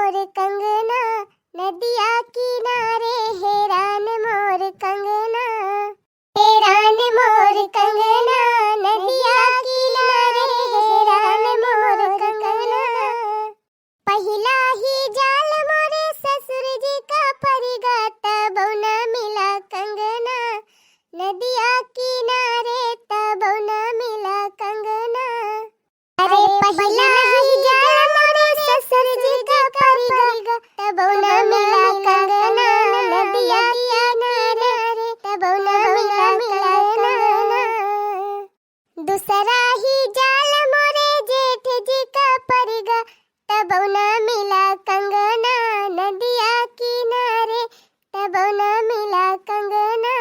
मोर कंगना, नदिया किनारे हैरान मोर कंगना, हैरान मोर कंगना, नदिया किनारे हैरान मोर कंगना। पहिला ही जाल मोरे ससुर जी का परिगा, तब न मिला कंगना, नदिया किनारे तब न मिला कंगना। अरे पहिला ही जाल मोरे ससुर जी का परिगा, तब न मिला कंगना, नदिया किनारे तब न मिला कंगना। दूसरा ही जाल मोरे जेठ जी का परिगा, तब न मिला कंगना, नदिया किनारे तब न मिला कंगना।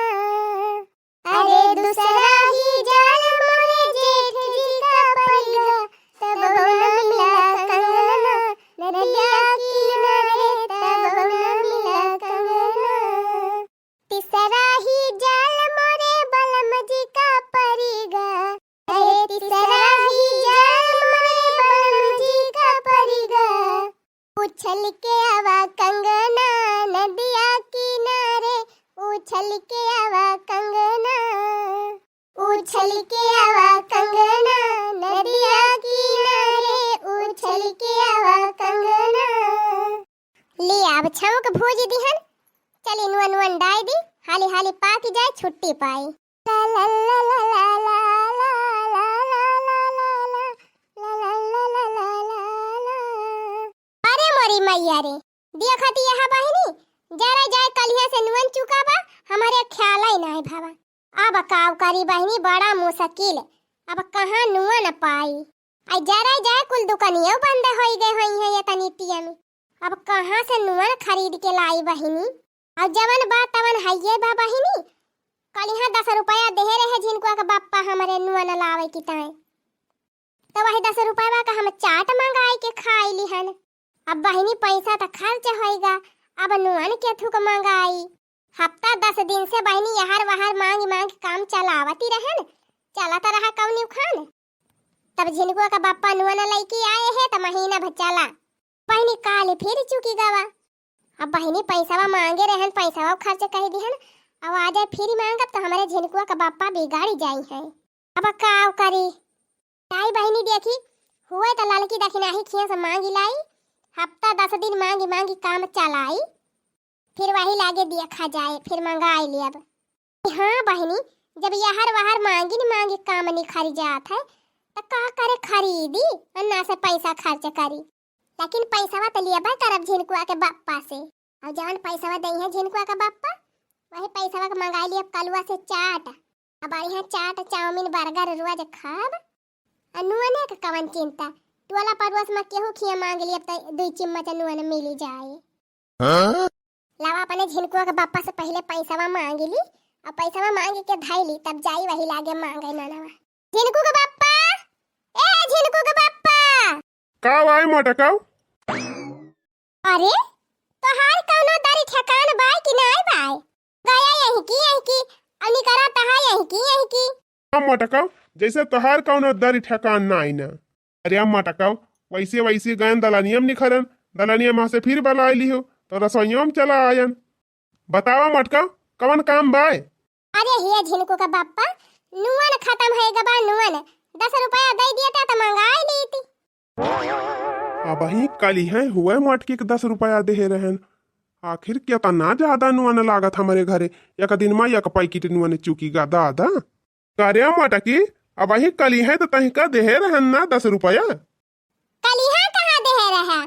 अरे दूसरा ही जाल मोरे जेठ जी का परिगा, तब न मिला कंगना, नदिया किनारे तब न मिला कंगना। तीसरा ही जाल मोरे बलम जी का परिगा, अरे तीसरा ही जाल मोरे बलम जी का परिगा। उछल के आवा कंगना, नदिया किनारे उछल के आवा कंगना, उछल के आवा कंगना, नदिया किनारे उछल के आवा कंगना। ले अब छौक भोज दिहन, चली नुअन नुअन डाई दी, हाली हाली पाकी जाए छुट्टी पाई। ला ला ला ला ला ला ला ला ला ला ला ला ला। अरे मोरी मैया रे, देखती यहाँ बहिनी जरा जाए कलिया से नुअन चुका बा, हमारे ख्याल ही नहीं भावा। अब काव करी बहिनी बड़ा मुश्किल, अब कहाँ नुअन पाई। आई जरा जाए कुल दुकानियों बंद हो गए हुई है ये तनीतिया में, अब कहाँ से नुअन खरीद के लाई बहिनी। अब जवन बात तवन है बा बहिनी, कल यहाँ 10 रुपया दे रहे जिनको का बाप्पा हमारे नुअन लावे की ताए, तो वही 10 रुपया का हम चाट मंगाई के खाई लिहन। अब बहिनी पैसा तो खर्च होएगा, अब नुअन के थुक मंगाई। हफ्ता 10 दिन से बहिनी यहार वहार मांग मांग काम चलावती रहन, चलाता रहा कौनी खान। तब जिनको का बाप्पा नुअन लईकी आए है तो महीना भर चला, बहिनी काले फिर चुकी गवा। अब बहिनी पैसावा मांगे रहन, पैसावा खर्च कर दिहन, अब आ जाए फिर मांगब तो हमारे झिनकुआ का बाप्पा बिगाड़ी जाई है। अब काव करी ताई बहिनी देखी हुए तो लड़की दखिना ही खिया से मांगी लाई, हफ्ता 10 दिन मांगी मांगी काम चलाई, फिर वही लागे दिया खा जाए, फिर मंगाई ली। अब हाँ बहिनी, जब यहर वहर मांगी न मांगी काम नहीं खरी जात है तो का करे खरीदी अन्ना से पैसा खर्च करी। लेकिन पैसावा तो लिया करब झिनकुआ के बाप्पा से, और जवन पैसावा दई है झिनकुआ का बाप्पा वही पैसावा के मंगाई लिया कलुआ से चाट। अब यहाँ चाट चाउमीन बर्गर रोज खाब, नुअने का कवन चिंता, टोला पड़ोस में केहू खिया मांग लिया तो 2 चम्मच नुअन मिल जाए। लावा अपने झिनकुआ के बाप्पा से पहले पैसावा मांग ली, और पैसावा मांग के धाई ली, तब जाई वही लागे मांगे नानावा। झिनकू के बाप्पा, ए झिनकू के बाप्पा का भाई मटकाओ। अरे तोहार कौनो दारी ठिकान बाई कि नहीं बाई, गया यही की अनी करा तहा यही की। हम मटकाओ जैसे तोहार कौनो दारी ठिकान ना आई ना। अरे हम मटकाओ वैसे वैसे गयन दलानियम निखरन, दलानियम वहां से फिर बला ली हो तो रसोइयों में चला आयन। बतावा मटकाओ कौन काम बाय। अरे हे झिनकू का बाप्पा, नुअन खत्म है गबा, नुअन 10 रुपया दे दिया था तो मंगाई ली थी। अब ही कल है हुए मटकी के 10 रुपया दे रहन, आखिर क्या तना ज्यादा नुअन लागत हमारे घरे, एक दिन में एक पैकेट नुअन चुकी गा दादा। करे मटकी अब ही कली है तो तही का दे रहन ना 10 रुपया। कलिहा कहाँ दे रहा,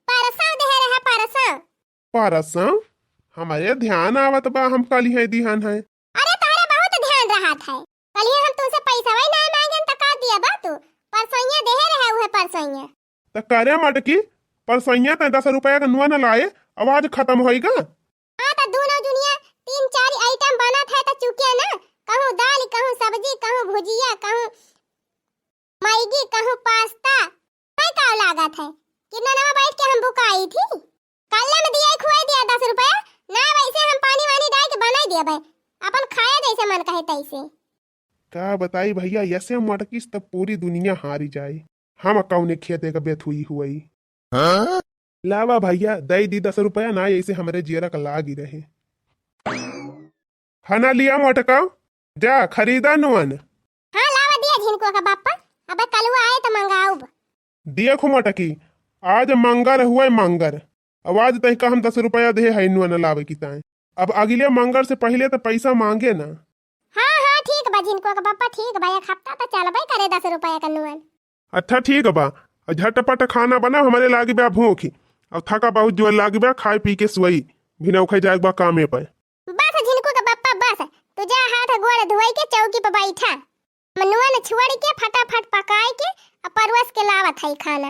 परसा दे रहा, परसा परसा हमारे ध्यान आवत बा, हम कली है दिहान है। अरे तारे बहुत ध्यान रहा था, कलिहा हम तुमसे पैसा वही नहीं मांगन तो का दिया बा तू, परसोइया दे रहा उहे परसोइया। तो करे मटकी परसोइया ते 10 रुपया का नुअन लाए, आवाज खत्म होएगा। हाँ तो दोनों दुनिया 3-4 आइटम बना था तो चुके ना, कहूँ दाल, कहूँ सब्जी, कहूँ भुजिया, कहूँ मैगी, कहूँ पास्ता, मैं का लागत है। कितना नवा बैठ के हम बुकाई थी, कल में दिया खुआ दिया 10 रुपया ना, वैसे हम पानी वानी डाल के बनाई दिया भाई, अपन खाए जैसे मन कहे तैसे। का बताई भैया, ऐसे मटकिस तब पूरी दुनिया हारी जाए। हम कौने खेते का बेथ हुई। लावा भैया दई दी 10 रुपया ना ऐसे हमारे जियरा का लाग ही रहे। हना लिया मोटका जा खरीदा नुअन। हाँ लावा दिया झिनको का बापा। अब कल वो आए तो मंगाऊ। दिया खो मोटकी आज मंगर हुआ मंगर। आवाज तय का हम 10 रुपया दे है नुअन लावे की ताए। अब अगले मंगर से पहले तो पैसा मांगे ना। हाँ हाँ ठीक बा झिनको का बापा ठीक बा। एक हफ्ता तो चल भाई करे 10 रुपया का नुअन। अच्छा ठीक बा झटपट खाना बना हमारे लागे बा भूखी। अब थका बहुत जो लागे बा खाए पी के सोई भी नौखे जाए बा कामे पे। बस झिनको का बापा बस तू जा हाथ गोड़ धोई के चौकी पे बैठा। नुअन छुड़ के फटाफट पकाए के और परवस के लावत है खाना।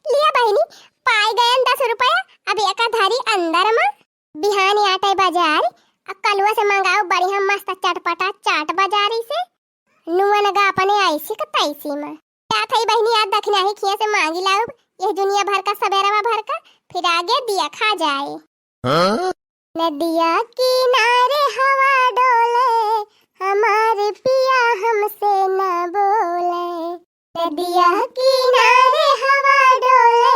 लिया बहनी पाई गए 10 रुपया। अब एक धारी अंदर में बिहानी आटे बाजार अब कलुआ से मंगाओ बढ़िया मस्त चटपटा चाट बाजारी से। नुअन गा अपने ऐसी का तैसी में क्या थई बहनी आज दखना ही खिया से मांगी लाओ ये दुनिया भर का सबेरवा भर का फिर आगे दिया खा जाए। नदिया किनारे हवा डोले हमारे पिया हमसे न बोले। नदिया किनारे हवा डोले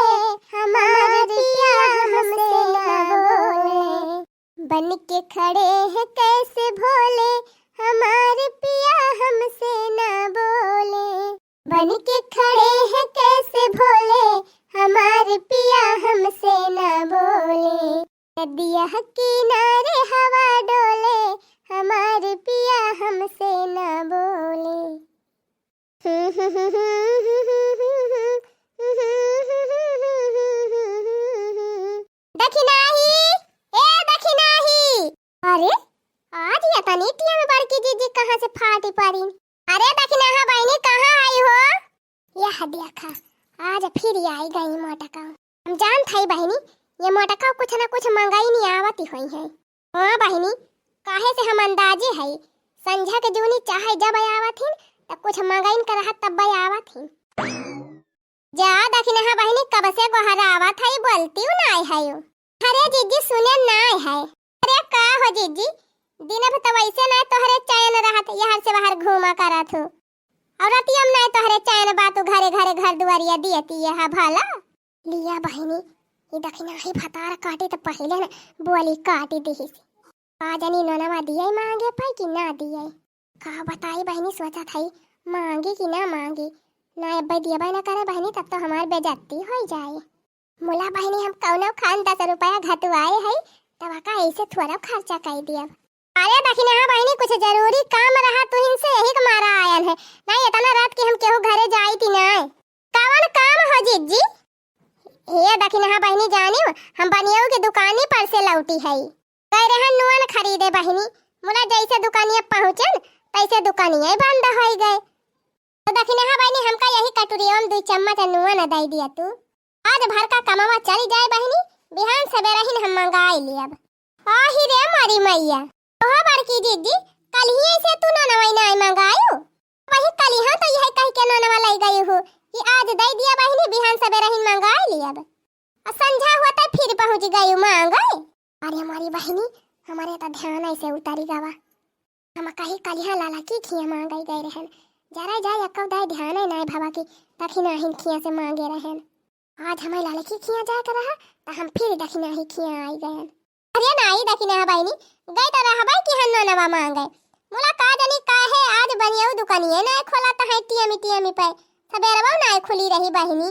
हमारे पिया हमसे न बोले। बन के खड़े हैं कैसे भोले हमारे पिया हमसे न बोले। बन के खड़े हैं कैसे भोले हमारे पिया हमसे न बोले। नदिया किनारे हवा डोले हमारे पिया हमसे न बोले। दखिनाही ए दखिनाही। अरे आज ये तनी टिया में बड़की जीजी कहाँ से फाटी पड़ी। अरे दखिनाहा बहनी कहाँ आई हो। यह देखा आज फिर आई गई मोटका। हम जान थई बहनी ये मोटका कुछ ना कुछ मंगाई नहीं आवती हुई है। हाँ बहनी काहे से हम अंदाजे है संझा के जूनी चाहे जब आवत हिन तब कुछ मंगाइन कर रहा तब आवत हिन। जा दखिनाहा बहनी कब से गोहरा आवत है बोलती ना आई है। अरे जीजी सुने ना आई है। अरे का हो जीजी दिन भर तो वैसे ना तोहरे चैन रहत यहाँ से बाहर घूमा करत हो और रतियम ना तोहरे चैन बातू घरे घरे घर दुआरिया दियती है भला। लिया बहनी ये दखिना ही फतार काटे तो पहले ना बोली काटी दी आजनी ननवा दिए मांगे पाई कि ना दिए। का बताई बहनी सोचा थई मांगे कि ना मांगे ना अब दिया ना करे बहनी तब तो हमार बेइज्जती हो जाए। मुला बहनी हम कौनो खान 10 रुपया घटवाए है तब का ऐसे थोड़ा खर्चा कर दिया। अरे दखिना हाँ बहनी कुछ जरूरी काम रहा तो इनसे यही मारा आयन है नहीं इतना रात के हम केहू घरे जाई थी ना। कौन काम हो जीजी। ये दखिना हाँ बहनी जानी हम बनियाऊ की दुकानी पर से लौटी है कह रहे नुअन खरीदे बहनी। मुला जैसे दुकानिया पहुंचन तैसे दुकानिया बंद हो गए। तो दखिना हाँ बहनी हमका यही कटोरिया में 2 चम्मच नुअन दे दिया तू आज भर का कमावा चली जाए बहनी बिहान सवेरा ही हम मंगाई लिया। आही रे मारी मैया ओह बड़की दीदी कल ही से तू ना नवाई ना मंगायो वही कल ही तो यही कह के ना नवा लाई गई हो कि आज दे दिया बहनी बिहान सवेरा ही मंगाई लिया। संझा हुआ तो फिर पहुंच गई मांगे। अरे हमारी बहनी हमारे तो ध्यान ऐसे उतारी गवा हम कहीं कल यहाँ लाला की खिया मांगाई गए रहन जरा जाए अक्का दाई ध्यान है ना भावा की दखिना ही खिया से मांगे रहन। आज हमें लाला की खिया जा कर रहा तो हम फिर दखिना ही खिया आई गए। अरे नहीं दखिना बहनी गई तो रहा भाई कि हम नवा मांगे मुला का जनी काहे आज बनियाऊ दुकानिए ना खोला तो है टियमी पे सबेरवा ना खुली रही बहनी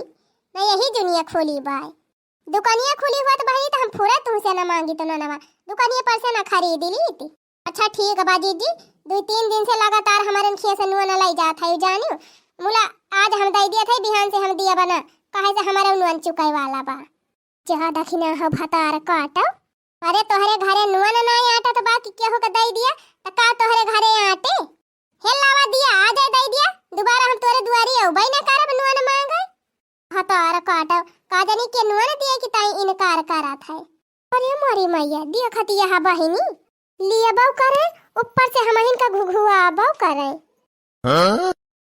ना यही दुनिया खोली बाय दुकानिया खुली हुआ तो बहनी तो हम पूरा तुमसे ना मांगी तो ना नवा दुकानिया पर से ना खरीद ली थी। अच्छा ठीक है बाजी जी 2-3 दिन से लगातार हमारे खिया से नुअन लाई जात है जानियो मुला आज हम दे दिया थे बिहान से हम दिया बना काहे से हमारा नुअन चुकाई वाला बा। जहाँ दखिना हो भतार काटा। अरे तोहरे घरे नुअन नहीं आटा तो बाकी केहू का दे दिया तो का तोहरे घरे आटे हे लावा दिया आ जाए दे दिया दोबारा हम तोरे दुआरी औबई ना करब नुअन मांगे। भतार काटा का जनी के नुअन दिए कि ताई इनकार करत है। अरे मोरी मैया देखती यह बहिनी लिए बौ करे ऊपर से हमहिन का घुघुआ बौ करे।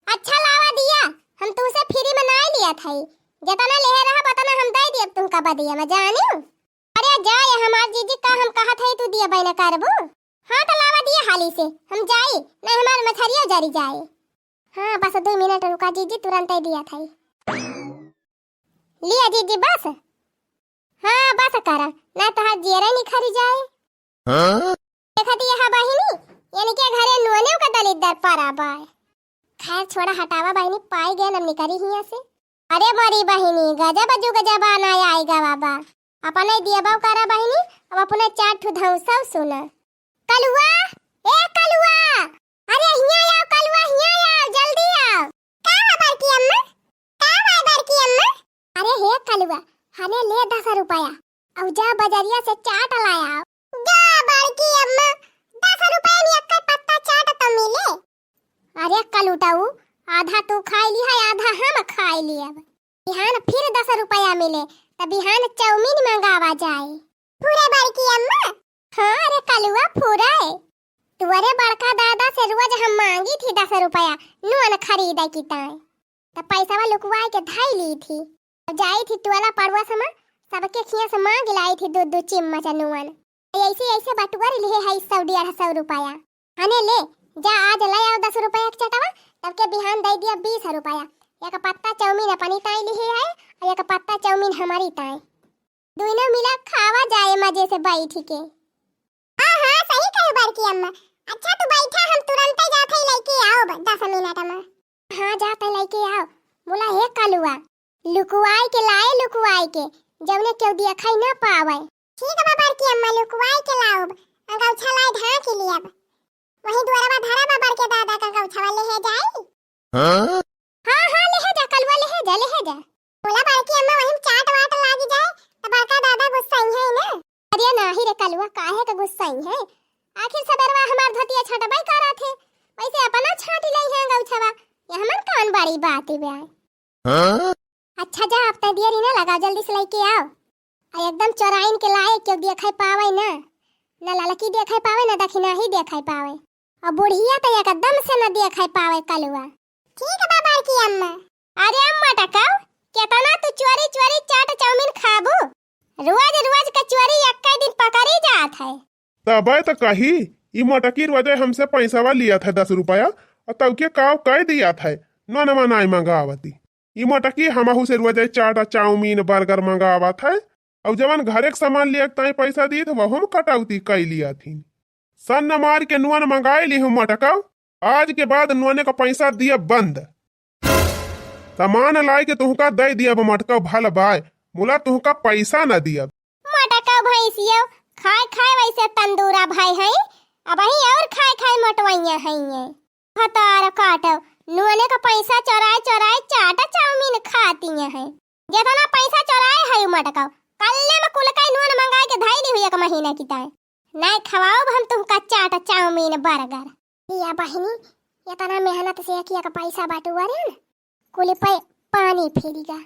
अच्छा लावा दिया हम तुमसे फ्री में नहीं लिया था जितना ले रहा बताना हम दे दिए तुमका बदिया में जानियो। अरे जाए हमार जीजी का हम कहा थे तू दिया बैना करबो। हाँ तो लावा दिया हाली से हम जाए नहीं हमार मछरिया जारी जाए। हाँ बस 2 मिनट रुका जीजी तुरंत ही दिया था। लिया जीजी बस। हाँ बस करा ना तो हाथ जेरा नहीं खरी जाए। देखा दी यहाँ बहिनी यानी के घरे नुआने का दलिद्दर पारा बाय। खैर छोड़ा हटावा बहिनी पाई गया नम निकरी हिया से। अरे बड़ी बहिनी गजब अजू गजब आना आएगा बाबा। अपने दिया बाव करा बहिनी अब अपने चार ठू धौसा सुना। कलुआ ए कलुआ अरे हिया आओ कलुआ हिया आओ जल्दी आओ। का बार की अम्मा का बार की अम्मा। अरे हे कलुआ हने ले 10 रुपया अब जा बाजारिया से चाट लाया। जा बार की अम्मा 10 रुपया में एक पत्ता चाट तो मिले। अरे कलुटाऊ आधा तू खाई ली है आधा हम खाई ली। अब बिहान फिर 10 रुपया मिले तब बिहान चाउमीन मंगावा जाए। पूरे बार की अम्मा। हाँ अरे कलुआ पूरा है। तुअरे बड़का दादा से रोज हम मांगी थी 10 रुपया नुअन खरीदे की ताए तब पैसा लुकवाई के धाई ली थी। जाई थी टोला पड़वा समा सबके खिया से मांग लाई थी 2-2 चिम्मच नुअन। ऐसे ऐसे बटुअर लिए है 100-150 रुपया। हने ले जा आज ले आओ 10 रुपया के चटवा तब के बिहान दे दिया 20 रुपया। एक पत्ता चाउमीन अपनी ताई ली है और एक पत्ता चाउमीन हमारी ताई। दोनों मिला खावा जाए मजे से बैठ के। हां हां सही कहे बार की अम्मा। अच्छा तू बैठा हम तुरंत ही जाते लेके आओ 10 मिनट में। हां जाते लेके आओ। बोला हे कलुआ लुकवाई के लाए लुकवाई के जवने केउ दिया खाई ना पावे। ठीक है बाबा की अम्मा लुकवाई के लाओ अंगल छलाई ढाक के लिए। अब वही द्वारा धारा बाबा के दादा का गौछा ले है जाई। हां हां ले है जा कलुआ ले है जा। बोला बार की अम्मा वही चाट वाट लागी जाए तब का दादा गुस्सा ही है ना। अरे नाही रे कलुआ काहे का गुस्सा ही है। आखिर सबरवा हमार धोतिया छटबाई करा थे वैसे अपना छाटी लई है गौछवा ये हमर कान बड़ी बात है बे। हां अच्छा जा अब तक देरी ना लगा जल्दी से लेके आओ। आ एकदम चौराइन के लाए क्यों देखाई पावे ना ललकी देखाई पावे ना दक्षिणा ही देखाई पावे और बुढ़िया तो एकदम से ना देखाई पावे कलुआ। ठीक है बाबा की अम्मा। अरे अम्मा टकाओ केतना तू चोरी चोरी चाट चाउमीन खाबू। रोज रोज का चोरी एक दिन पकड़ी जात है। तबे तो कही ई मटकी वजह हमसे पैसा लिया था 10 रुपया और तब के काव कह दिया था न न मनाई मंगावती। ई मटकी हमहू से रोज चाट चाउमीन बर्गर मंगावा था और जवन घरे के सामान लिए ताई पैसा दी तो वह कटौती कई लिया थी। सन न मार के नुअन मंगाई ली हूँ मटका आज के बाद नुअने का पैसा दिया बंद। सामान लाई के तुहका दे दिया मटका भल बाय मुला तुहका पैसा न दिया। मटका भैंसियो खाए खाए वैसे तंदूरा भाई है अब ही और खाए खाए मटवैया है ये हतार काटो नुअने का पैसा चोराए चोराए चाट चाउमीन खाती है। जितना पैसा चोराए है मटका कल्ले में कुल का नुअन मंगाए के धाई ली हुई एक महीना की ताए नहीं खवाओ हम तुमका चाट चाउमीन बर्गर। या बहिनी इतना मेहनत से किया का पैसा बाटुआ रे कुल पे पानी फेरीगा।